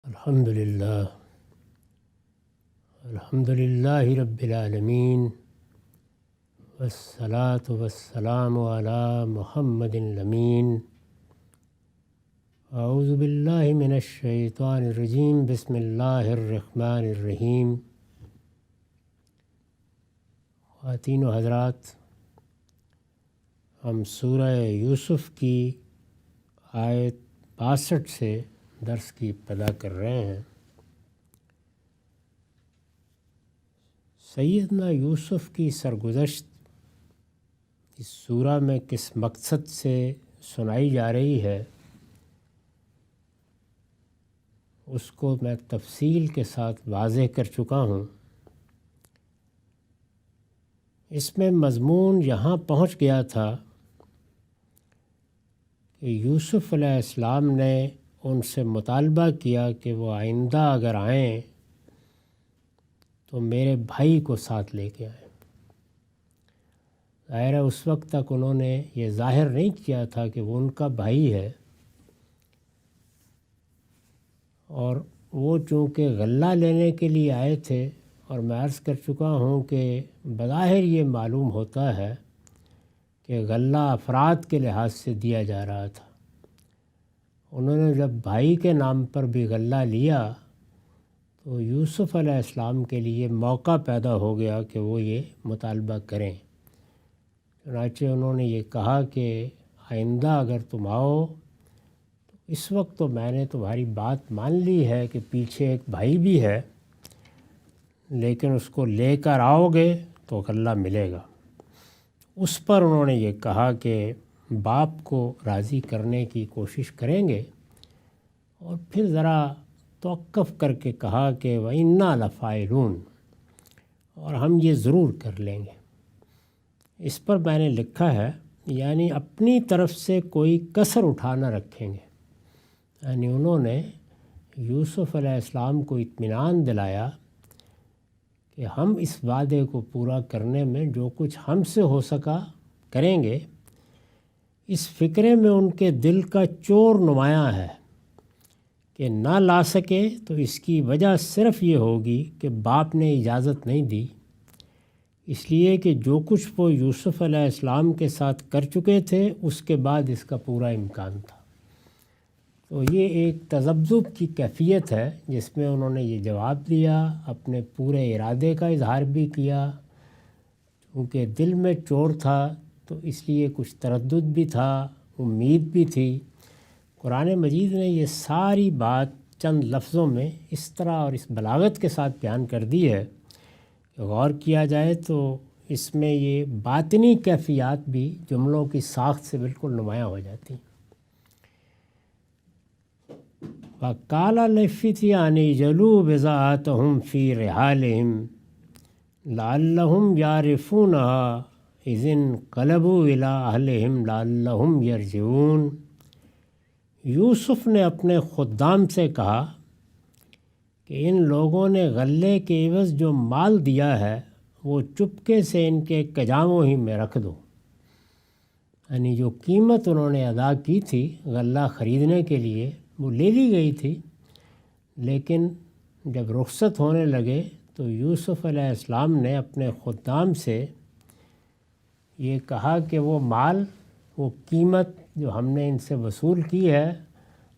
الحمدللہ رب العالمین والصلاة والسلام علی محمد الامین اعوذ باللہ من الشیطان الرجیم بسم اللہ الرحمن الرحیم۔ خواتین و حضرات، ہم سورہ یوسف کی آیت 62 سے درس کی ابتدا کر رہے ہیں۔ سیدنا یوسف کی سرگزشت اس سورہ میں کس مقصد سے سنائی جا رہی ہے، اس کو میں تفصیل کے ساتھ واضح کر چکا ہوں۔ اس میں مضمون یہاں پہنچ گیا تھا کہ یوسف علیہ السلام نے ان سے مطالبہ کیا کہ وہ آئندہ اگر آئیں تو میرے بھائی کو ساتھ لے کے آئیں۔ ظاہر ہے اس وقت تک انہوں نے یہ ظاہر نہیں کیا تھا کہ وہ ان کا بھائی ہے، اور وہ چونکہ غلہ لینے کے لیے آئے تھے، اور میں عرض کر چکا ہوں کہ بظاہر یہ معلوم ہوتا ہے کہ غلہ افراد کے لحاظ سے دیا جا رہا تھا۔ انہوں نے جب بھائی کے نام پر بھی غلہ لیا تو یوسف علیہ السلام کے لیے موقع پیدا ہو گیا کہ وہ یہ مطالبہ کریں۔ چنانچہ انہوں نے یہ کہا کہ آئندہ اگر تم آؤ تو اس وقت تو میں نے تمہاری بات مان لی ہے کہ پیچھے ایک بھائی بھی ہے، لیکن اس کو لے کر آؤ گے تو غلہ ملے گا۔ اس پر انہوں نے یہ کہا کہ باپ کو راضی کرنے کی کوشش کریں گے، اور پھر ذرا توقف کر کے کہا کہ وَإِنَّا لَفَاعِلُونَ، اور ہم یہ ضرور کر لیں گے۔ اس پر میں نے لکھا ہے یعنی اپنی طرف سے کوئی کسر اٹھا نہ رکھیں گے، یعنی انہوں نے یوسف علیہ السلام کو اطمینان دلایا کہ ہم اس وعدے کو پورا کرنے میں جو کچھ ہم سے ہو سکا کریں گے۔ اس فکرے میں ان کے دل کا چور نمایاں ہے کہ نہ لا سکے تو اس کی وجہ صرف یہ ہوگی کہ باپ نے اجازت نہیں دی، اس لیے کہ جو کچھ وہ یوسف علیہ السلام کے ساتھ کر چکے تھے اس کے بعد اس کا پورا امکان تھا۔ تو یہ ایک تذبذب کی کیفیت ہے جس میں انہوں نے یہ جواب دیا، اپنے پورے ارادے کا اظہار بھی کیا۔ چونکہ دل میں چور تھا تو اس لیے کچھ تردد بھی تھا، امید بھی تھی۔ قرآن مجید نے یہ ساری بات چند لفظوں میں اس طرح اور اس بلاغت کے ساتھ بیان کر دی ہے کہ غور کیا جائے تو اس میں یہ باطنی کیفیات بھی جملوں کی ساخت سے بالکل نمایاں ہو جاتی ہیں۔ وَقَالَ لِلْفِتْيَانِ اجْعَلُوا بِضَاعَتَهُمْ فِي رِحَالِهِمْ لَعَلَّهُمْ يَعْرِفُونَهَا إِذِ انقَلَبُوا إِلَىٰ أَهْلِهِمْ لَعَلَّهُمْ يَرْجِعُونَ۔ یوسف نے اپنے خدام سے کہا کہ ان لوگوں نے غلے کے عوض جو مال دیا ہے وہ چپکے سے ان کے کجاووں ہی میں رکھ دو، یعنی جو قیمت انہوں نے ادا کی تھی غلہ خریدنے کے لیے وہ لے لی گئی تھی، لیکن جب رخصت ہونے لگے تو یوسف علیہ السلام نے اپنے خدام سے یہ کہا کہ وہ مال، وہ قیمت جو ہم نے ان سے وصول کی ہے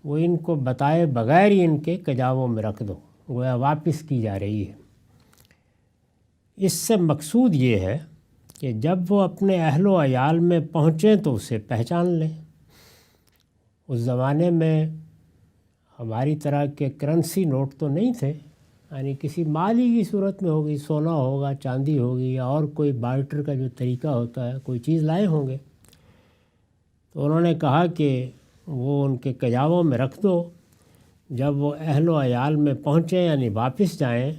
وہ ان کو بتائے بغیر ہی ان کے کجاووں میں رکھ دو، گویا واپس کی جا رہی ہے۔ اس سے مقصود یہ ہے کہ جب وہ اپنے اہل و عیال میں پہنچیں تو اسے پہچان لیں۔ اس زمانے میں ہماری طرح کے کرنسی نوٹ تو نہیں تھے، یعنی کسی مال ہی کی صورت میں ہوگی، سونا ہوگا، چاندی ہوگی، یا اور کوئی بارٹر کا جو طریقہ ہوتا ہے، کوئی چیز لائے ہوں گے۔ تو انہوں نے کہا کہ وہ ان کے کجاووں میں رکھ دو، جب وہ اہل و عیال میں پہنچیں یعنی واپس جائیں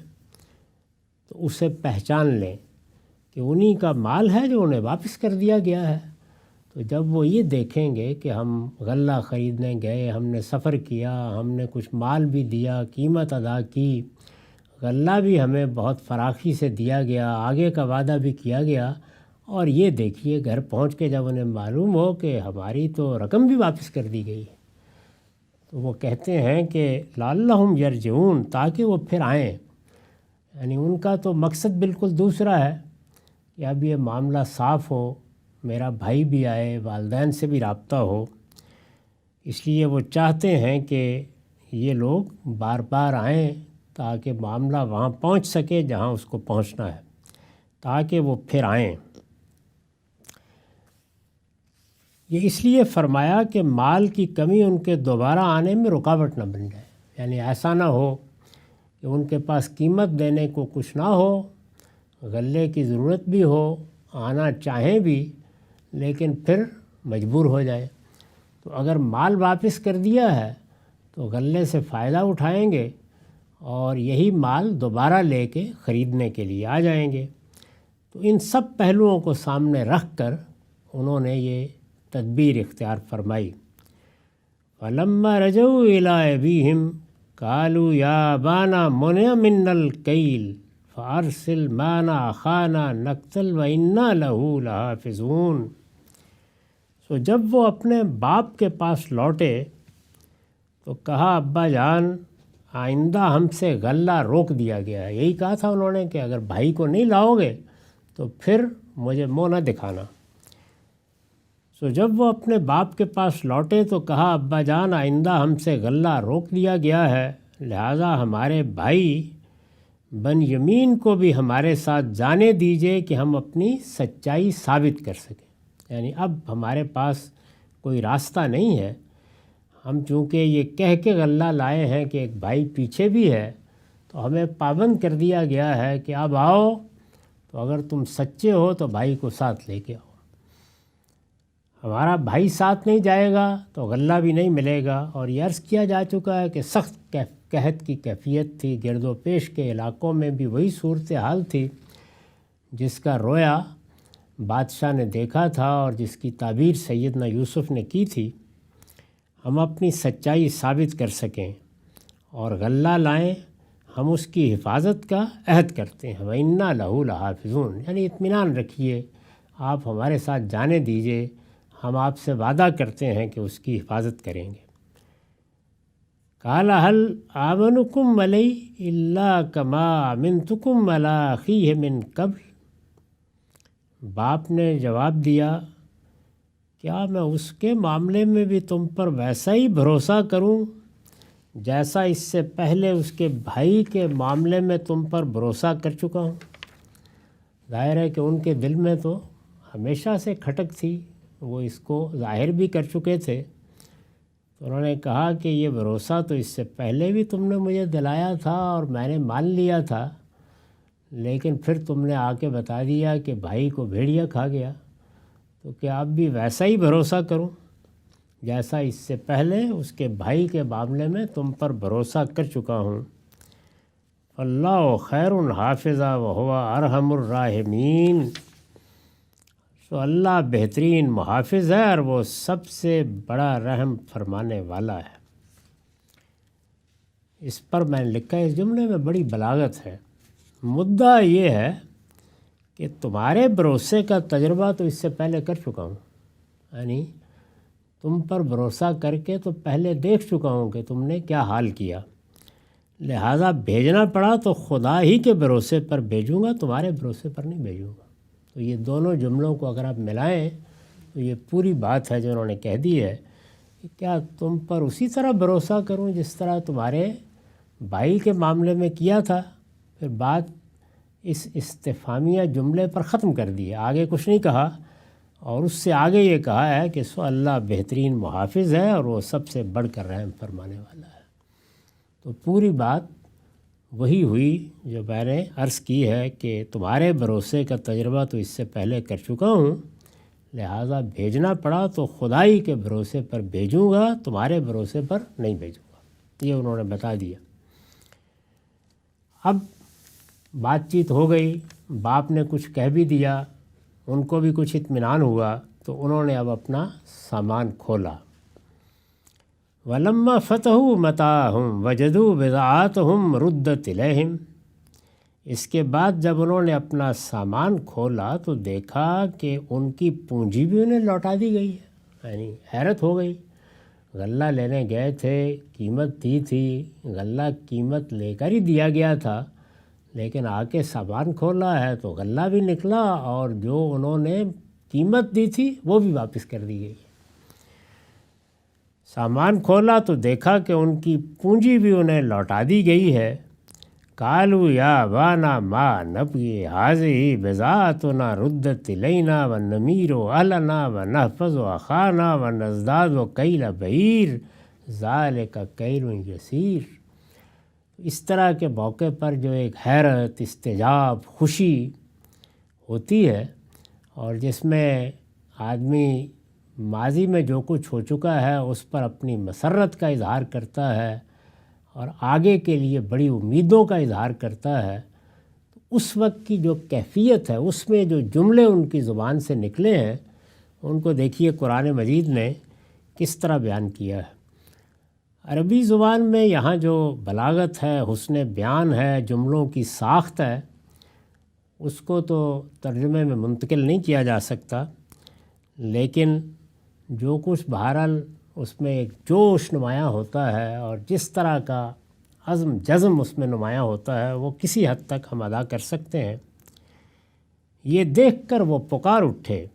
تو اسے پہچان لیں کہ انہی کا مال ہے جو انہیں واپس کر دیا گیا ہے۔ تو جب وہ یہ دیکھیں گے کہ ہم غلہ خریدنے گئے، ہم نے سفر کیا، ہم نے کچھ مال بھی دیا، قیمت ادا کی، غلہ بھی ہمیں بہت فراخی سے دیا گیا، آگے کا وعدہ بھی کیا گیا، اور یہ دیکھیے گھر پہنچ کے جب انہیں معلوم ہو کہ ہماری تو رقم بھی واپس کر دی گئی ہے، تو وہ کہتے ہیں کہ لعلہم یرجعون، تاکہ وہ پھر آئیں، یعنی ان کا تو مقصد بالکل دوسرا ہے کہ اب یہ معاملہ صاف ہو، میرا بھائی بھی آئے، والدین سے بھی رابطہ ہو، اس لیے وہ چاہتے ہیں کہ یہ لوگ بار بار آئیں تاکہ معاملہ وہاں پہنچ سکے جہاں اس کو پہنچنا ہے، تاکہ وہ پھر آئیں۔ یہ اس لیے فرمایا کہ مال کی کمی ان کے دوبارہ آنے میں رکاوٹ نہ بن جائے، یعنی ایسا نہ ہو کہ ان کے پاس قیمت دینے کو کچھ نہ ہو، غلے کی ضرورت بھی ہو، آنا چاہیں بھی لیکن پھر مجبور ہو جائے۔ تو اگر مال واپس کر دیا ہے تو غلے سے فائدہ اٹھائیں گے اور یہی مال دوبارہ لے کے خریدنے کے لیے آ جائیں گے۔ تو ان سب پہلوؤں کو سامنے رکھ کر انہوں نے یہ تدبیر اختیار فرمائی۔ فَلَمَّا رَجَعُوا إِلَىٰ أَبِيهِمْ قَالُوا يَا أَبَانَا مُنِعَ مِنَّا الْكَيْلُ فَأَرْسِلْ مَعَنَا أَخَانَا نَكْتَلْ وَإِنَّا لَهُ لَحَافِظُونَ۔ تو جب وہ اپنے باپ کے پاس لوٹے تو کہا ابا جان آئندہ ہم سے غلہ روک دیا گیا ہے، یہی کہا تھا انہوں نے کہ اگر بھائی کو نہیں لاؤ گے تو پھر مجھے منہ نہ دکھانا۔ تو جب وہ اپنے باپ کے پاس لوٹے تو کہا ابا جان آئندہ ہم سے غلہ روک دیا گیا ہے، لہٰذا ہمارے بھائی بن یمین کو بھی ہمارے ساتھ جانے دیجئے کہ ہم اپنی سچائی ثابت کر سکیں۔ یعنی اب ہمارے پاس کوئی راستہ نہیں ہے، ہم چونکہ یہ کہہ کے غلہ لائے ہیں کہ ایک بھائی پیچھے بھی ہے، تو ہمیں پابند کر دیا گیا ہے کہ اب آؤ، تو اگر تم سچے ہو تو بھائی کو ساتھ لے کے آؤ۔ ہمارا بھائی ساتھ نہیں جائے گا تو غلہ بھی نہیں ملے گا۔ اور یہ عرض کیا جا چکا ہے کہ سخت قحط کی کیفیت تھی، گرد و پیش کے علاقوں میں بھی وہی صورتحال تھی جس کا رویا بادشاہ نے دیکھا تھا اور جس کی تعبیر سیدنا یوسف نے کی تھی۔ ہم اپنی سچائی ثابت کر سکیں اور غلہ لائیں، ہم اس کی حفاظت کا عہد کرتے ہیں۔ وَإِنَّا لَهُ لَحَافِظُونَ، یعنی اطمینان رکھیے، آپ ہمارے ساتھ جانے دیجئے، ہم آپ سے وعدہ کرتے ہیں کہ اس کی حفاظت کریں گے۔ قَالَ هَلْ آمَنُكُمْ عَلَيْهِ إِلَّا كَمَا آمَنْتُكُمْ عَلَىٰ أَخِيهِ مِنْ قَبْلُ۔ باپ نے جواب دیا کیا میں اس کے معاملے میں بھی تم پر ویسا ہی بھروسہ کروں جیسا اس سے پہلے اس کے بھائی کے معاملے میں تم پر بھروسہ کر چکا ہوں؟ ظاہر ہے کہ ان کے دل میں تو ہمیشہ سے کھٹک تھی، وہ اس کو ظاہر بھی کر چکے تھے۔ تو انہوں نے کہا کہ یہ بھروسہ تو اس سے پہلے بھی تم نے مجھے دلایا تھا اور میں نے مان لیا تھا، لیکن پھر تم نے آ کے بتا دیا کہ بھائی کو بھیڑیا کھا گیا، تو کیا اب بھی ویسا ہی بھروسہ کروں جیسا اس سے پہلے اس کے بھائی کے معاملے میں تم پر بھروسہ کر چکا ہوں؟ اللہ خیر حافظہ وہو ارحم الراحمین۔ تو اللہ بہترین محافظ ہے اور وہ سب سے بڑا رحم فرمانے والا ہے۔ اس پر میں نے لکھا ہے اس جملے میں بڑی بلاغت ہے۔ مدعا یہ ہے کہ تمہارے بھروسے کا تجربہ تو اس سے پہلے کر چکا ہوں، یعنی تم پر بھروسہ کر کے تو پہلے دیکھ چکا ہوں کہ تم نے کیا حال کیا، لہٰذا بھیجنا پڑا تو خدا ہی کے بھروسے پر بھیجوں گا، تمہارے بھروسے پر نہیں بھیجوں گا۔ تو یہ دونوں جملوں کو اگر آپ ملائیں تو یہ پوری بات ہے جو انہوں نے کہہ دی ہے کہ کیا تم پر اسی طرح بھروسہ کروں جس طرح تمہارے بھائی کے معاملے میں کیا تھا۔ پھر بات اس استفہامیہ جملے پر ختم کر دی ہے، آگے کچھ نہیں کہا، اور اس سے آگے یہ کہا ہے کہ سو اللہ بہترین محافظ ہے اور وہ سب سے بڑھ کر رحم فرمانے والا ہے۔ تو پوری بات وہی ہوئی جو میں نے عرض کی ہے کہ تمہارے بھروسے کا تجربہ تو اس سے پہلے کر چکا ہوں، لہٰذا بھیجنا پڑا تو خدائی کے بھروسے پر بھیجوں گا، تمہارے بھروسے پر نہیں بھیجوں گا، یہ انہوں نے بتا دیا۔ اب بات چیت ہو گئی، باپ نے کچھ کہہ بھی دیا، ان کو بھی کچھ اطمینان ہوا، تو انہوں نے اب اپنا سامان کھولا۔ وَلَمَّا فَتَحُوا مَتَاعَهُمْ وَجَدُوا بِضَاعَتَهُمْ رُدَّتْ إِلَيْهِمْ۔ اس کے بعد جب انہوں نے اپنا سامان کھولا تو دیکھا کہ ان کی پونجی بھی انہیں لوٹا دی گئی ہے، یعنی حیرت ہو گئی، غلہ لینے گئے تھے، قیمت دی تھی، غلہ قیمت لے کر ہی دیا گیا تھا، لیکن آ کے سامان کھولا ہے تو غلہ بھی نکلا اور جو انہوں نے قیمت دی تھی وہ بھی واپس کر دی گئی۔ سامان کھولا تو دیکھا کہ ان کی پونجی بھی انہیں لوٹا دی گئی ہے۔ قالوا یا ابانا ما نبغی هذه بضاعتنا ردت الینا ونمیر اہلنا ونحفظ اخانا ونزداد کیل بعیر ذالک کیل یسیر۔ اس طرح کے موقع پر جو ایک حیرت، استعجاب، خوشی ہوتی ہے اور جس میں آدمی ماضی میں جو کچھ ہو چکا ہے اس پر اپنی مسرت کا اظہار کرتا ہے اور آگے کے لیے بڑی امیدوں کا اظہار کرتا ہے، تو اس وقت کی جو کیفیت ہے، اس میں جو جملے ان کی زبان سے نکلے ہیں ان کو دیکھیے قرآن مجید نے کس طرح بیان کیا ہے۔ عربی زبان میں یہاں جو بلاغت ہے، حسن بیان ہے، جملوں کی ساخت ہے، اس کو تو ترجمے میں منتقل نہیں کیا جا سکتا، لیکن جو کچھ بہرحال اس میں ایک جوش نمایاں ہوتا ہے اور جس طرح کا عزم جزم اس میں نمایاں ہوتا ہے وہ کسی حد تک ہم ادا کر سکتے ہیں۔ یہ دیکھ کر وہ پکار اٹھے،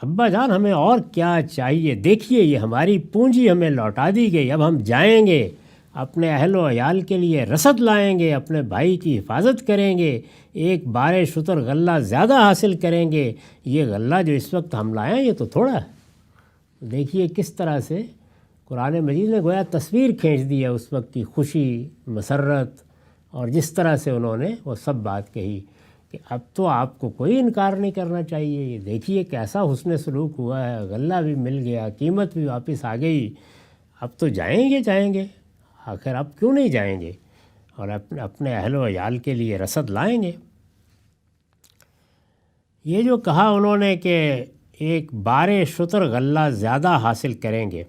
ابا جان ہمیں اور کیا چاہیے، دیکھیے یہ ہماری پونجی ہمیں لوٹا دی گئی، اب ہم جائیں گے، اپنے اہل و عیال کے لیے رسد لائیں گے، اپنے بھائی کی حفاظت کریں گے، ایک بارے شتر غلہ زیادہ حاصل کریں گے، یہ غلہ جو اس وقت ہم لائیں یہ تو تھوڑا ہے۔ دیکھیے کس طرح سے قرآن مجید نے گویا تصویر کھینچ دی ہے اس وقت کی خوشی، مسرت، اور جس طرح سے انہوں نے وہ سب بات کہی کہ اب تو آپ کو کوئی انکار نہیں کرنا چاہیے، یہ دیکھیے کیسا حسن سلوک ہوا ہے، غلہ بھی مل گیا، قیمت بھی واپس آ گئی، اب تو جائیں گے، آخر اب کیوں نہیں جائیں گے اور اپنے اہل و عیال کے لیے رسد لائیں گے۔ یہ جو کہا انہوں نے کہ ایک بارے شتر غلہ زیادہ حاصل کریں گے،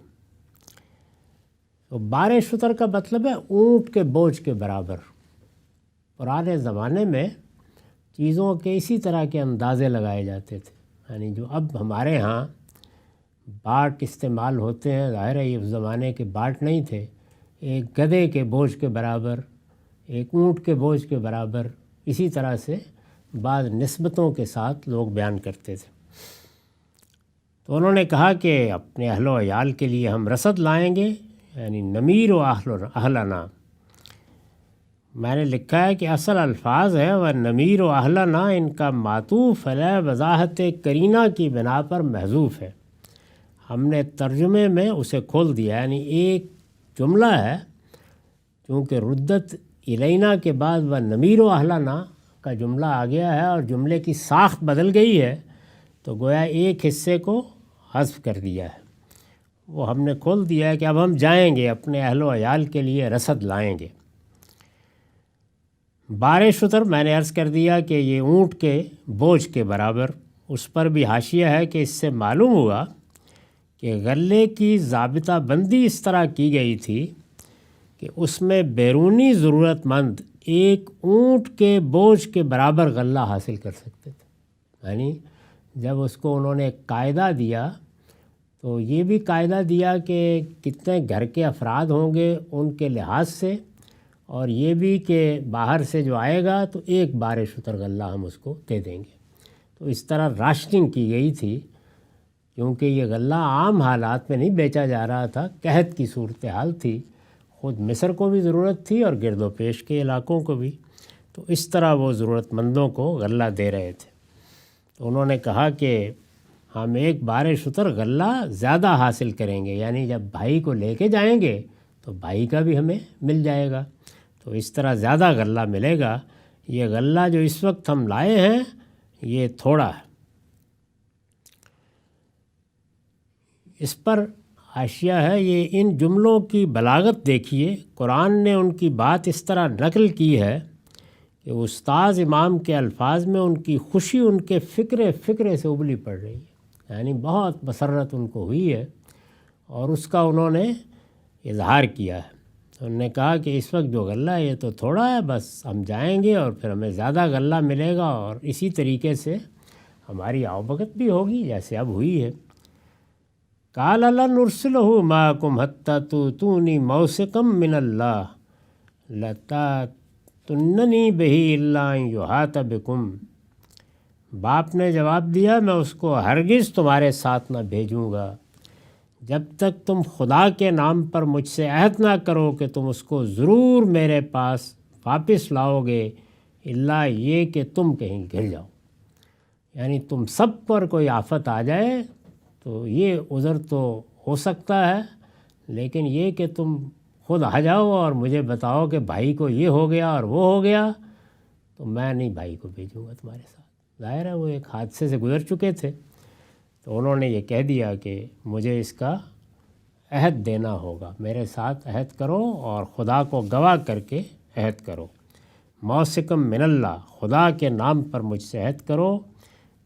تو بارے شتر کا مطلب ہے اونٹ کے بوجھ کے برابر۔ پرانے زمانے میں چیزوں کے اسی طرح کے اندازے لگائے جاتے تھے، یعنی جو اب ہمارے ہاں باٹ استعمال ہوتے ہیں، ظاہر ہے یہ اس زمانے کے باٹ نہیں تھے، ایک گدھے کے بوجھ کے برابر، ایک اونٹ کے بوجھ کے برابر، اسی طرح سے بعض نسبتوں کے ساتھ لوگ بیان کرتے تھے۔ تو انہوں نے کہا کہ اپنے اہل و عیال کے لیے ہم رسد لائیں گے، یعنی نمیر و اہلنا۔ میں نے لکھا ہے کہ اصل الفاظ ہے وہ نمیر و اہلنا، ان کا معطوف علیہ وضاحت کرینہ کی بنا پر محذوف ہے، ہم نے ترجمے میں اسے کھول دیا، یعنی ایک جملہ ہے چونکہ ردت الینا کے بعد وہ نمیر و اہلنا کا جملہ آ گیا ہے اور جملے کی ساخت بدل گئی ہے، تو گویا ایک حصے کو حذف کر دیا ہے، وہ ہم نے کھول دیا ہے کہ اب ہم جائیں گے، اپنے اہل و عیال کے لیے رسد لائیں گے۔ بارے شتر میں نے عرض کر دیا کہ یہ اونٹ کے بوجھ کے برابر، اس پر بھی حاشیہ ہے کہ اس سے معلوم ہوا کہ غلے کی ضابطہ بندی اس طرح کی گئی تھی کہ اس میں بیرونی ضرورت مند ایک اونٹ کے بوجھ کے برابر غلہ حاصل کر سکتے تھے، یعنی جب اس کو انہوں نے قاعدہ دیا تو یہ بھی قاعدہ دیا کہ کتنے گھر کے افراد ہوں گے ان کے لحاظ سے، اور یہ بھی کہ باہر سے جو آئے گا تو ایک بارے شتر غلہ ہم اس کو دے دیں گے۔ تو اس طرح راشننگ کی گئی تھی، کیونکہ یہ غلہ عام حالات میں نہیں بیچا جا رہا تھا، قحط کی صورتحال تھی، خود مصر کو بھی ضرورت تھی اور گرد و پیش کے علاقوں کو بھی، تو اس طرح وہ ضرورت مندوں کو غلہ دے رہے تھے۔ تو انہوں نے کہا کہ ہم ایک بارے شتر غلہ زیادہ حاصل کریں گے، یعنی جب بھائی کو لے کے جائیں گے تو بھائی کا بھی ہمیں مل جائے گا، تو اس طرح زیادہ غلہ ملے گا، یہ غلہ جو اس وقت ہم لائے ہیں یہ تھوڑا ہے۔ اس پر حاشیہ ہے، یہ ان جملوں کی بلاغت دیکھیے، قرآن نے ان کی بات اس طرح نقل کی ہے کہ استاذ امام کے الفاظ میں ان کی خوشی ان کے فکرے سے ابلی پڑ رہی ہے، یعنی بہت مسرت ان کو ہوئی ہے اور اس کا انہوں نے اظہار کیا ہے۔ انہوں نے کہا کہ اس وقت جو غلہ ہے یہ تو تھوڑا ہے، بس ہم جائیں گے اور پھر ہمیں زیادہ غلہ ملے گا اور اسی طریقے سے ہماری آوبگت بھی ہوگی جیسے اب ہوئی ہے۔ قال لن ارسلہ معکم حتی تؤتونی موثقا من اللہ لتأتوننی بہ الا ان یحاط بکم۔ باپ نے جواب دیا میں اس کو ہرگز تمہارے ساتھ نہ بھیجوں گا جب تک تم خدا کے نام پر مجھ سے عہد نہ کرو کہ تم اس کو ضرور میرے پاس واپس لاؤ گے، الا یہ کہ تم کہیں گر جاؤ۔ یعنی تم سب پر کوئی آفت آ جائے تو یہ عذر تو ہو سکتا ہے، لیکن یہ کہ تم خود آ جاؤ اور مجھے بتاؤ کہ بھائی کو یہ ہو گیا اور وہ ہو گیا، تو میں نہیں بھائی کو بھیجوں گا تمہارے ساتھ۔ ظاہر ہے وہ ایک حادثے سے گزر چکے تھے، تو انہوں نے یہ کہہ دیا کہ مجھے اس کا عہد دینا ہوگا، میرے ساتھ عہد کرو اور خدا کو گواہ کر کے عہد کرو، موثقم من اللہ، خدا کے نام پر مجھ سے عہد کرو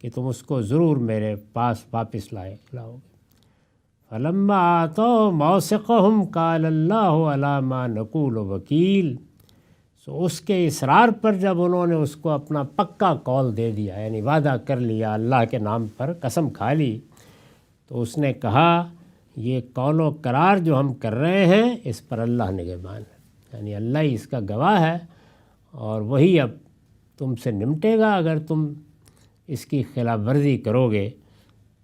کہ تم اس کو ضرور میرے پاس واپس لاؤ گے۔ فلما آتوا موثقہم قال اللہ علی ما نقول وکیل۔ سو اس کے اصرار پر جب انہوں نے اس کو اپنا پکا قول دے دیا، یعنی وعدہ کر لیا، اللہ کے نام پر قسم کھا لی، تو اس نے کہا یہ قول و قرار جو ہم کر رہے ہیں اس پر اللہ نگہبان ہے، یعنی اللہ ہی اس کا گواہ ہے، اور وہی اب تم سے نمٹے گا اگر تم اس کی خلاف ورزی کرو گے۔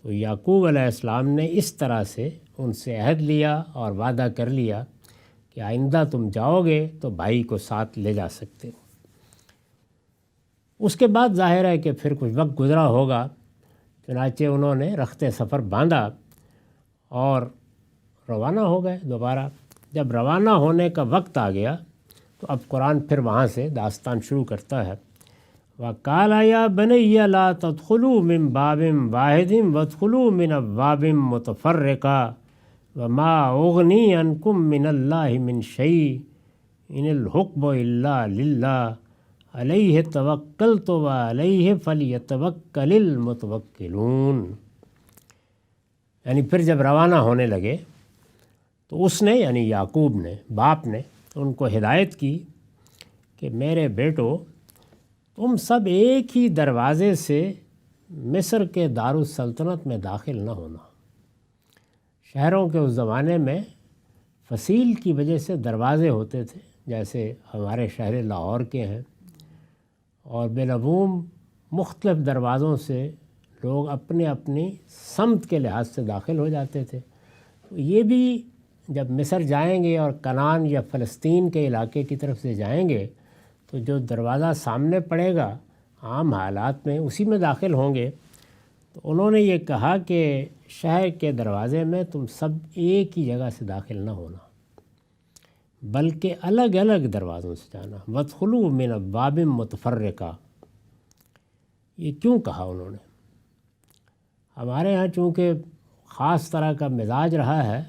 تو یعقوب علیہ السلام نے اس طرح سے ان سے عہد لیا اور وعدہ کر لیا کہ آئندہ تم جاؤ گے تو بھائی کو ساتھ لے جا سکتے ہو۔ اس کے بعد ظاہر ہے کہ پھر کچھ وقت گزرا ہوگا، چنانچہ انہوں نے رخت سفر باندھا اور روانہ ہو گئے دوبارہ۔ جب روانہ ہونے کا وقت آ گیا تو اب قرآن پھر وہاں سے داستان شروع کرتا ہے۔ وَقَالَ يَا بَنِيَّ لَا تَدْخُلُوا مِن بَابٍ وَاحِدٍ وَادْخُلُوا مِنْ أَبْوَابٍ مُتَفَرِّقَةٍ وَمَا أُغْنِي عَنْكُم مِّنَ اللَّهِ مِن شَيْءٍ إِنِ الْحُكْمُ إِلَّا لِلَّهِ عَلَيْهِ تَوَكَّلْتُ وَعَلَيْهِ فَلْيَتَوَكَّلِ الْمُتَوَكِّلُونَ۔ یعنی پھر جب روانہ ہونے لگے تو اس نے، یعنی یعقوب نے، باپ نے ان کو ہدایت کی کہ میرے بیٹو تم سب ایک ہی دروازے سے مصر کے دارالسلطنت میں داخل نہ ہونا۔ شہروں کے اس زمانے میں فصیل کی وجہ سے دروازے ہوتے تھے، جیسے ہمارے شہر لاہور کے ہیں، اور بالعموم مختلف دروازوں سے لوگ اپنے اپنی سمت کے لحاظ سے داخل ہو جاتے تھے۔ تو یہ بھی جب مصر جائیں گے اور کنعان یا فلسطین کے علاقے کی طرف سے جائیں گے تو جو دروازہ سامنے پڑے گا عام حالات میں اسی میں داخل ہوں گے۔ تو انہوں نے یہ کہا کہ شہر کے دروازے میں تم سب ایک ہی جگہ سے داخل نہ ہونا، بلکہ الگ الگ دروازوں سے جانا۔ وَادْخُلُوا مِنْ أَبْوَابٍ مُتَفَرِّقَةٍ۔ یہ کیوں کہا انہوں نے؟ ہمارے ہاں چونکہ خاص طرح کا مزاج رہا ہے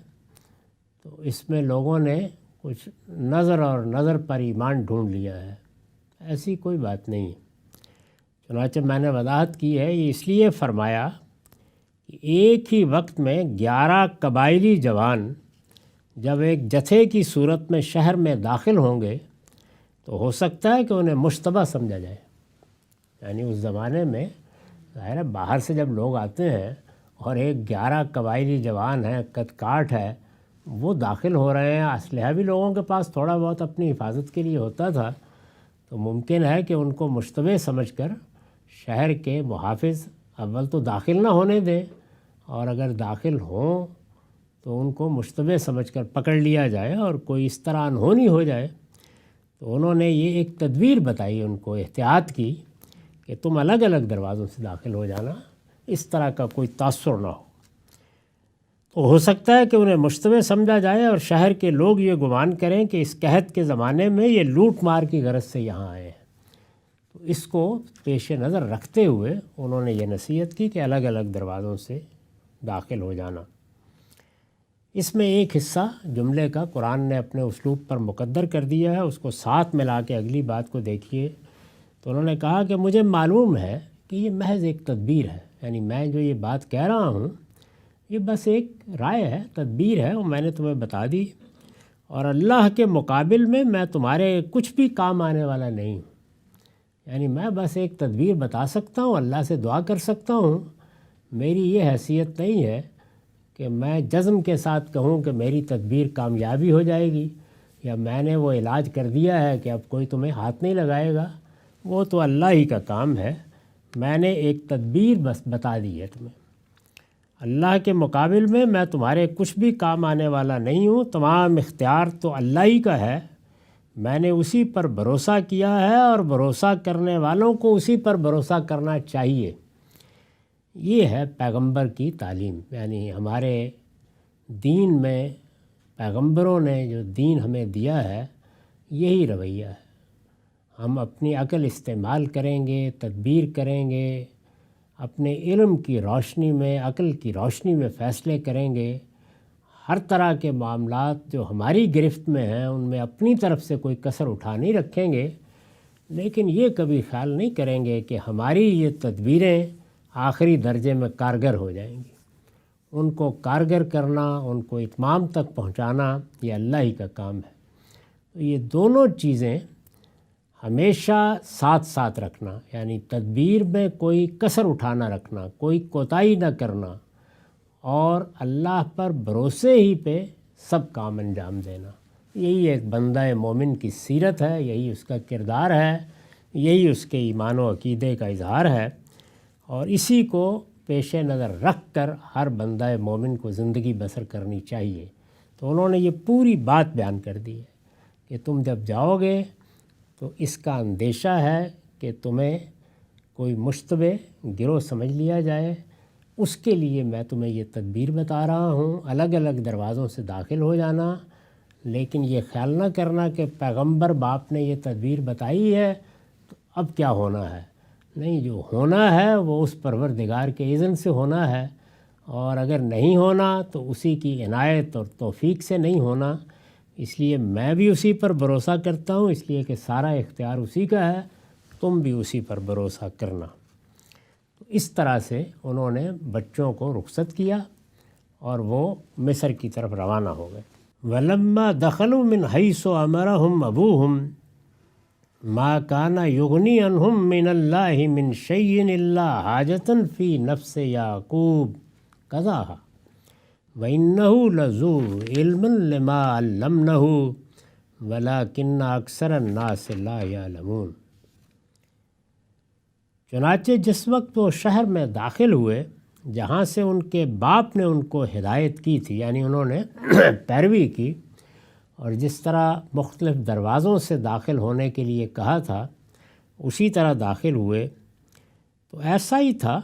تو اس میں لوگوں نے کچھ نظر اور نظر پر ایمان ڈھونڈ لیا ہے، ایسی کوئی بات نہیں۔ چنانچہ میں نے وضاحت کی ہے، یہ اس لیے فرمایا کہ ایک ہی وقت میں 11 قبائلی جوان جب ایک جتھے کی صورت میں شہر میں داخل ہوں گے تو ہو سکتا ہے کہ انہیں مشتبہ سمجھا جائے۔ یعنی اس زمانے میں ظاہر ہے باہر سے جب لوگ آتے ہیں اور ایک 11 قبائلی جوان ہیں، قد کاٹ ہے، وہ داخل ہو رہے ہیں، اسلحہ بھی لوگوں کے پاس تھوڑا بہت اپنی حفاظت کے لیے ہوتا تھا، تو ممکن ہے کہ ان کو مشتبہ سمجھ کر شہر کے محافظ اول تو داخل نہ ہونے دیں، اور اگر داخل ہوں تو ان کو مشتبہ سمجھ کر پکڑ لیا جائے اور کوئی اس طرح انہونی ہو جائے۔ تو انہوں نے یہ ایک تدبیر بتائی ان کو، احتیاط کی کہ تم الگ الگ دروازوں سے داخل ہو جانا، اس طرح کا کوئی تاثر نہ ہو۔ تو ہو سکتا ہے کہ انہیں مشتبہ سمجھا جائے اور شہر کے لوگ یہ گمان کریں کہ اس قحط کے زمانے میں یہ لوٹ مار کی غرض سے یہاں آئے ہیں۔ تو اس کو پیش نظر رکھتے ہوئے انہوں نے یہ نصیحت کی کہ الگ الگ دروازوں سے داخل ہو جانا۔ اس میں ایک حصہ جملے کا قرآن نے اپنے اسلوب پر مقدر کر دیا ہے، اس کو ساتھ ملا کے اگلی بات کو دیکھیے۔ تو انہوں نے کہا کہ مجھے معلوم ہے کہ یہ محض ایک تدبیر ہے، یعنی میں جو یہ بات کہہ رہا ہوں یہ بس ایک رائے ہے، تدبیر ہے، وہ میں نے تمہیں بتا دی، اور اللہ کے مقابل میں تمہارے کچھ بھی کام آنے والا نہیں ہوں۔ یعنی میں بس ایک تدبیر بتا سکتا ہوں، اللہ سے دعا کر سکتا ہوں، میری یہ حیثیت نہیں ہے کہ میں جزم کے ساتھ کہوں کہ میری تدبیر کامیابی ہو جائے گی یا میں نے وہ علاج کر دیا ہے کہ اب کوئی تمہیں ہاتھ نہیں لگائے گا، وہ تو اللہ ہی کا کام ہے۔ میں نے ایک تدبیر بس بتا دی ہے تمہیں۔ اللہ کے مقابل میں تمہارے کچھ بھی کام آنے والا نہیں ہوں، تمام اختیار تو اللہ ہی کا ہے۔ میں نے اسی پر بھروسہ کیا ہے اور بھروسہ کرنے والوں کو اسی پر بھروسہ کرنا چاہیے۔ یہ ہے پیغمبر کی تعلیم، یعنی ہمارے دین میں پیغمبروں نے جو دین ہمیں دیا ہے یہی رویہ ہے۔ ہم اپنی عقل استعمال کریں گے، تدبیر کریں گے، اپنے علم کی روشنی میں، عقل کی روشنی میں فیصلے کریں گے۔ ہر طرح کے معاملات جو ہماری گرفت میں ہیں ان میں اپنی طرف سے کوئی کسر اٹھا نہیں رکھیں گے، لیکن یہ کبھی خیال نہیں کریں گے کہ ہماری یہ تدبیریں آخری درجے میں کارگر ہو جائیں گی۔ ان کو کارگر کرنا، ان کو اتمام تک پہنچانا یہ اللہ ہی کا کام ہے۔ تو یہ دونوں چیزیں ہمیشہ ساتھ ساتھ رکھنا، یعنی تدبیر میں کوئی کسر اٹھا نہ رکھنا، کوئی کوتاہی نہ کرنا، اور اللہ پر بھروسے ہی پہ سب کام انجام دینا۔ یہی ایک بندہ مومن کی سیرت ہے، یہی اس کا کردار ہے، یہی اس کے ایمان و عقیدے کا اظہار ہے، اور اسی کو پیش نظر رکھ کر ہر بندہ مومن کو زندگی بسر کرنی چاہیے۔ تو انہوں نے یہ پوری بات بیان کر دی ہے کہ تم جب جاؤ گے تو اس کا اندیشہ ہے کہ تمہیں کوئی مشتبہ گروہ سمجھ لیا جائے، اس کے لیے میں تمہیں یہ تدبیر بتا رہا ہوں۔ الگ الگ دروازوں سے داخل ہو جانا، لیکن یہ خیال نہ کرنا کہ پیغمبر باپ نے یہ تدبیر بتائی ہے تو اب کیا ہونا ہے۔ نہیں، جو ہونا ہے وہ اس پروردگار کے اذن سے ہونا ہے، اور اگر نہیں ہونا تو اسی کی عنایت اور توفیق سے نہیں ہونا۔ اس لیے میں بھی اسی پر بھروسہ کرتا ہوں، اس لیے کہ سارا اختیار اسی کا ہے، تم بھی اسی پر بھروسہ کرنا۔ تو اس طرح سے انہوں نے بچوں کو رخصت کیا اور وہ مصر کی طرف روانہ ہو گئے۔ وَلَمَّا دَخَلُوا مِنْ حَيْثُ أَمَرَهُمْ أَبُوهُمْ مَا كَانَ يُغْنِي عَنْهُمْ مِنَ اللَّهِ مِنْ شَيْءٍ إِلَّا حَاجَةً فِي نَفْسِ يَعْقُوبَ قَضَاهَا وَإِنَّهُ لَذُو عِلْمٍ لِمَا عَلَّمْنَهُ وَلَكِنَّ أَكْثَرَ النَّاسِ لَا يَعْلَمُونَ۔ چنانچہ جس وقت وہ شہر میں داخل ہوئے جہاں سے ان کے باپ نے ان کو ہدایت کی تھی، یعنی انہوں نے پیروی کی، اور جس طرح مختلف دروازوں سے داخل ہونے کے لیے کہا تھا اسی طرح داخل ہوئے، تو ایسا ہی تھا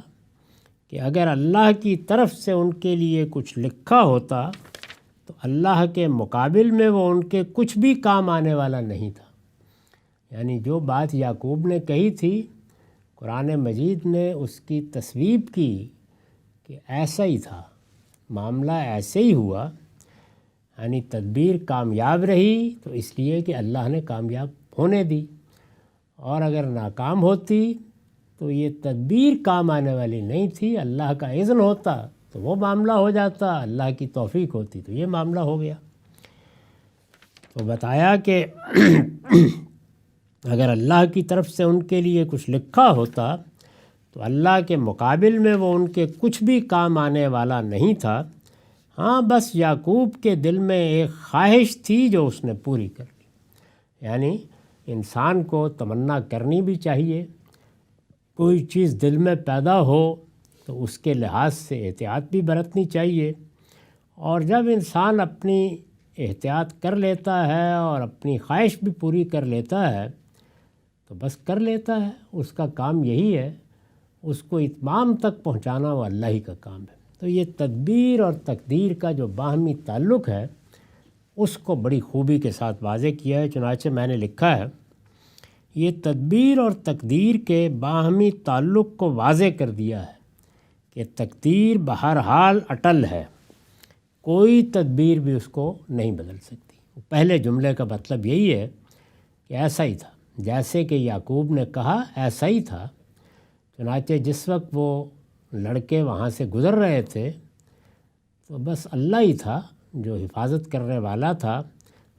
کہ اگر اللہ کی طرف سے ان کے لیے کچھ لکھا ہوتا تو اللہ کے مقابل میں وہ ان کے کچھ بھی کام آنے والا نہیں تھا۔ یعنی جو بات یعقوب نے کہی تھی، قرآن مجید نے اس کی تصویب کی کہ ایسا ہی تھا، معاملہ ایسے ہی ہوا۔ یعنی تدبیر کامیاب رہی تو اس لیے کہ اللہ نے کامیاب ہونے دی، اور اگر ناکام ہوتی تو یہ تدبیر کام آنے والی نہیں تھی۔ اللہ کا اذن ہوتا تو وہ معاملہ ہو جاتا، اللہ کی توفیق ہوتی تو یہ معاملہ ہو گیا۔ تو بتایا کہ اگر اللہ کی طرف سے ان کے لیے کچھ لکھا ہوتا تو اللہ کے مقابل میں وہ ان کے کچھ بھی کام آنے والا نہیں تھا۔ ہاں، بس یعقوب کے دل میں ایک خواہش تھی جو اس نے پوری کر لی۔ یعنی انسان کو تمنا کرنی بھی چاہیے، کوئی چیز دل میں پیدا ہو تو اس کے لحاظ سے احتیاط بھی برتنی چاہیے، اور جب انسان اپنی احتیاط کر لیتا ہے اور اپنی خواہش بھی پوری کر لیتا ہے تو بس کر لیتا ہے، اس کا کام یہی ہے، اس کو اتمام تک پہنچانا وہ اللہ ہی کا کام ہے۔ تو یہ تدبیر اور تقدیر کا جو باہمی تعلق ہے اس کو بڑی خوبی کے ساتھ واضح کیا ہے۔ چنانچہ میں نے لکھا ہے، یہ تدبیر اور تقدیر کے باہمی تعلق کو واضح کر دیا ہے کہ تقدیر بہرحال اٹل ہے، کوئی تدبیر بھی اس کو نہیں بدل سکتی۔ پہلے جملے کا مطلب یہی ہے کہ ایسا ہی تھا، جیسے کہ یعقوب نے کہا ایسا ہی تھا۔ چنانچہ جس وقت وہ لڑکے وہاں سے گزر رہے تھے تو بس اللہ ہی تھا جو حفاظت کرنے والا تھا،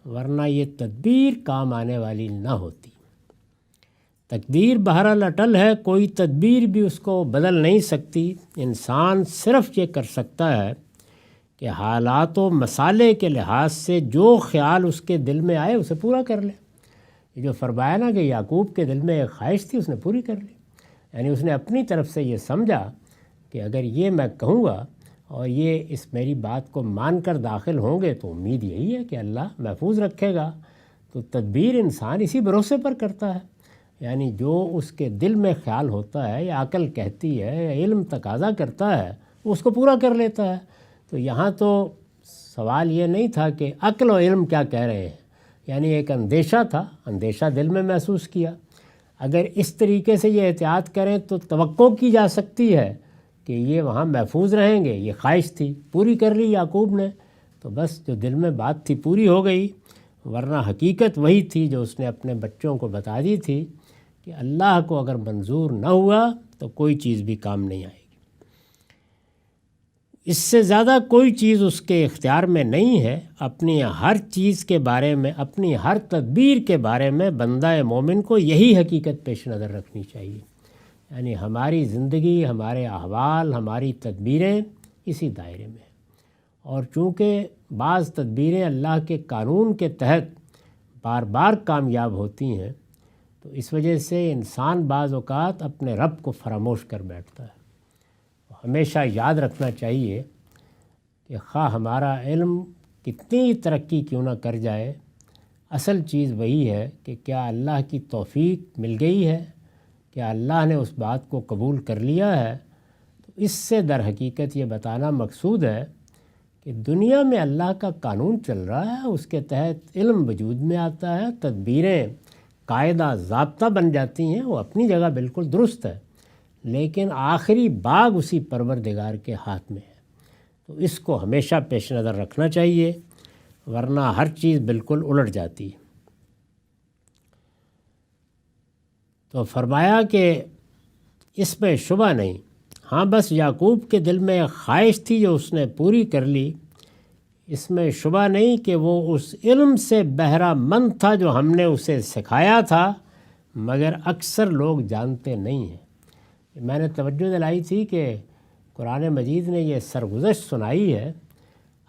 ورنہ یہ تدبیر کام آنے والی نہ ہوتی۔ تقدیر بہرحال اٹل ہے، کوئی تدبیر بھی اس کو بدل نہیں سکتی۔ انسان صرف یہ کر سکتا ہے کہ حالات و مسالے کے لحاظ سے جو خیال اس کے دل میں آئے اسے پورا کر لے۔ یہ جو فرمایا نا کہ یعقوب کے دل میں ایک خواہش تھی، اس نے پوری کر لی۔ یعنی اس نے اپنی طرف سے یہ سمجھا کہ اگر یہ میں کہوں گا اور یہ اس میری بات کو مان کر داخل ہوں گے تو امید یہی ہے کہ اللہ محفوظ رکھے گا۔ تو تدبیر انسان اسی بھروسے پر کرتا ہے، یعنی جو اس کے دل میں خیال ہوتا ہے یا عقل کہتی ہے یا علم تقاضا کرتا ہے وہ اس کو پورا کر لیتا ہے۔ تو یہاں تو سوال یہ نہیں تھا کہ عقل و علم کیا کہہ رہے ہیں، یعنی ایک اندیشہ تھا، اندیشہ دل میں محسوس کیا۔ اگر اس طریقے سے یہ احتیاط کریں تو توقع کی جا سکتی ہے کہ یہ وہاں محفوظ رہیں گے۔ یہ خواہش تھی، پوری کر لی یعقوب نے، تو بس جو دل میں بات تھی پوری ہو گئی، ورنہ حقیقت وہی تھی جو اس نے اپنے بچوں کو بتا دی تھی کہ اللہ کو اگر منظور نہ ہوا تو کوئی چیز بھی کام نہیں آئے گی۔ اس سے زیادہ کوئی چیز اس کے اختیار میں نہیں ہے۔ اپنی ہر چیز کے بارے میں، اپنی ہر تدبیر کے بارے میں بندہ مومن کو یہی حقیقت پیش نظر رکھنی چاہیے، یعنی ہماری زندگی، ہمارے احوال، ہماری تدبیریں اسی دائرے میں ہیں۔ اور چونکہ بعض تدبیریں اللہ کے قانون کے تحت بار بار کامیاب ہوتی ہیں، تو اس وجہ سے انسان بعض اوقات اپنے رب کو فراموش کر بیٹھتا ہے۔ ہمیشہ یاد رکھنا چاہیے کہ خواہ ہمارا علم کتنی ترقی کیوں نہ کر جائے، اصل چیز وہی ہے کہ کیا اللہ کی توفیق مل گئی ہے، کیا اللہ نے اس بات کو قبول کر لیا ہے۔ تو اس سے در حقیقت یہ بتانا مقصود ہے کہ دنیا میں اللہ کا قانون چل رہا ہے، اس کے تحت علم وجود میں آتا ہے، تدبیریں قاعدہ ضابطہ بن جاتی ہیں، وہ اپنی جگہ بالکل درست ہے، لیکن آخری باغ اسی پروردگار کے ہاتھ میں ہے۔ تو اس کو ہمیشہ پیش نظر رکھنا چاہیے، ورنہ ہر چیز بالکل الٹ جاتی ہے۔ تو فرمایا کہ اس میں شبہ نہیں، ہاں بس یعقوب کے دل میں ایک خواہش تھی جو اس نے پوری کر لی۔ اس میں شبہ نہیں کہ وہ اس علم سے بہرہ مند تھا جو ہم نے اسے سکھایا تھا، مگر اکثر لوگ جانتے نہیں ہیں۔ میں نے توجہ دلائی تھی کہ قرآن مجید نے یہ سرگزشت سنائی ہے،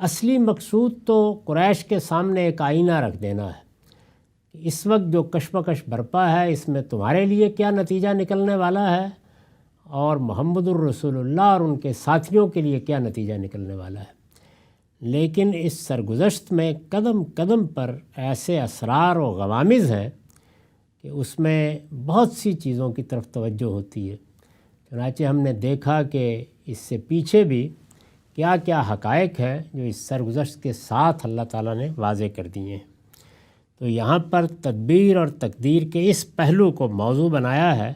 اصلی مقصود تو قریش کے سامنے ایک آئینہ رکھ دینا ہے کہ اس وقت جو کشمکش برپا ہے اس میں تمہارے لیے کیا نتیجہ نکلنے والا ہے، اور محمد الرسول اللہ اور ان کے ساتھیوں کے لیے کیا نتیجہ نکلنے والا ہے۔ لیکن اس سرگزشت میں قدم قدم پر ایسے اسرار و غوامض ہیں کہ اس میں بہت سی چیزوں کی طرف توجہ ہوتی ہے۔ چنانچہ ہم نے دیکھا کہ اس سے پیچھے بھی کیا کیا حقائق ہیں جو اس سرگزشت کے ساتھ اللہ تعالیٰ نے واضح کر دیے ہیں۔ تو یہاں پر تدبیر اور تقدیر کے اس پہلو کو موضوع بنایا ہے،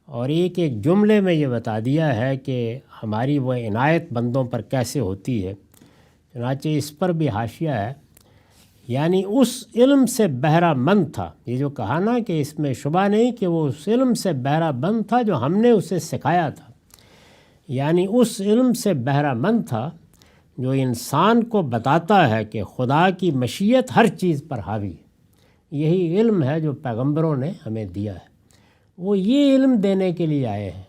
اور ایک ایک جملے میں یہ بتا دیا ہے کہ ہماری وہ عنایت بندوں پر کیسے ہوتی ہے۔ چنانچہ اس پر بھی حاشیہ ہے، یعنی اس علم سے بہرہ مند تھا۔ یہ جو کہا نا کہ اس میں شبہ نہیں کہ وہ اس علم سے بہرہ مند تھا جو ہم نے اسے سکھایا تھا، یعنی اس علم سے بہرہ مند تھا جو انسان کو بتاتا ہے کہ خدا کی مشیت ہر چیز پر حاوی ہے۔ یہی علم ہے جو پیغمبروں نے ہمیں دیا ہے۔ وہ یہ علم دینے کے لیے آئے ہیں،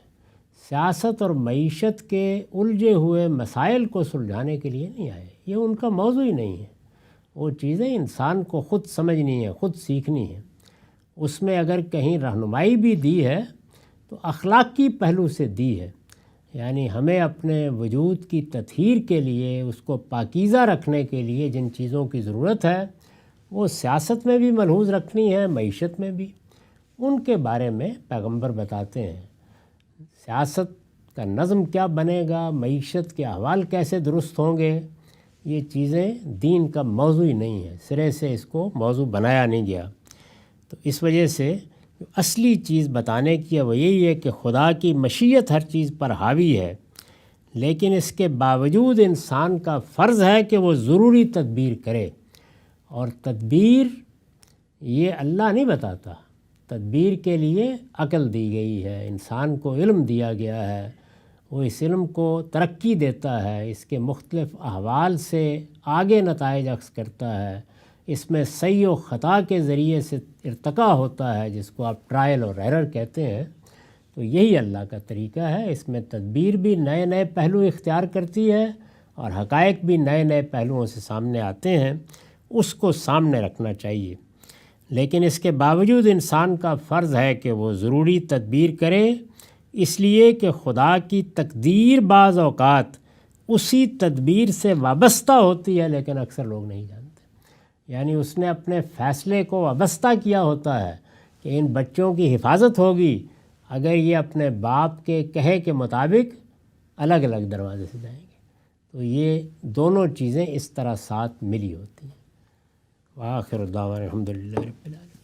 سیاست اور معیشت کے الجھے ہوئے مسائل کو سلجھانے کے لیے نہیں آئے، یہ ان کا موضوع ہی نہیں ہے۔ وہ چیزیں انسان کو خود سمجھنی ہیں، خود سیکھنی ہیں۔ اس میں اگر کہیں رہنمائی بھی دی ہے تو اخلاقی پہلو سے دی ہے، یعنی ہمیں اپنے وجود کی تطہیر کے لیے، اس کو پاکیزہ رکھنے کے لیے جن چیزوں کی ضرورت ہے وہ سیاست میں بھی ملحوظ رکھنی ہے، معیشت میں بھی۔ ان کے بارے میں پیغمبر بتاتے ہیں سیاست کا نظم کیا بنے گا، معیشت کے احوال کیسے درست ہوں گے۔ یہ چیزیں دین کا موضوع ہی نہیں ہے، سرے سے اس کو موضوع بنایا نہیں گیا۔ تو اس وجہ سے جو اصلی چیز بتانے کی ہے وہ یہی ہے کہ خدا کی مشیت ہر چیز پر حاوی ہے، لیکن اس کے باوجود انسان کا فرض ہے کہ وہ ضروری تدبیر کرے، اور تدبیر یہ اللہ نہیں بتاتا، تدبیر کے لیے عقل دی گئی ہے، انسان کو علم دیا گیا ہے، وہ اس علم کو ترقی دیتا ہے، اس کے مختلف احوال سے آگے نتائج اخذ کرتا ہے، اس میں صحیح و خطا کے ذریعے سے ارتقاء ہوتا ہے جس کو آپ ٹرائل اور ایرر کہتے ہیں۔ تو یہی اللہ کا طریقہ ہے، اس میں تدبیر بھی نئے نئے پہلو اختیار کرتی ہے، اور حقائق بھی نئے نئے پہلوؤں سے سامنے آتے ہیں، اس کو سامنے رکھنا چاہیے۔ لیکن اس کے باوجود انسان کا فرض ہے کہ وہ ضروری تدبیر کرے، اس لیے کہ خدا کی تقدیر بعض اوقات اسی تدبیر سے وابستہ ہوتی ہے، لیکن اکثر لوگ نہیں جانتے۔ یعنی اس نے اپنے فیصلے کو وابستہ کیا ہوتا ہے کہ ان بچوں کی حفاظت ہوگی اگر یہ اپنے باپ کے کہے کے مطابق الگ الگ دروازے سے جائیں گے۔ تو یہ دونوں چیزیں اس طرح ساتھ ملی ہوتی ہیں۔ وآخر دعوانا الحمدللہ رب العالمین۔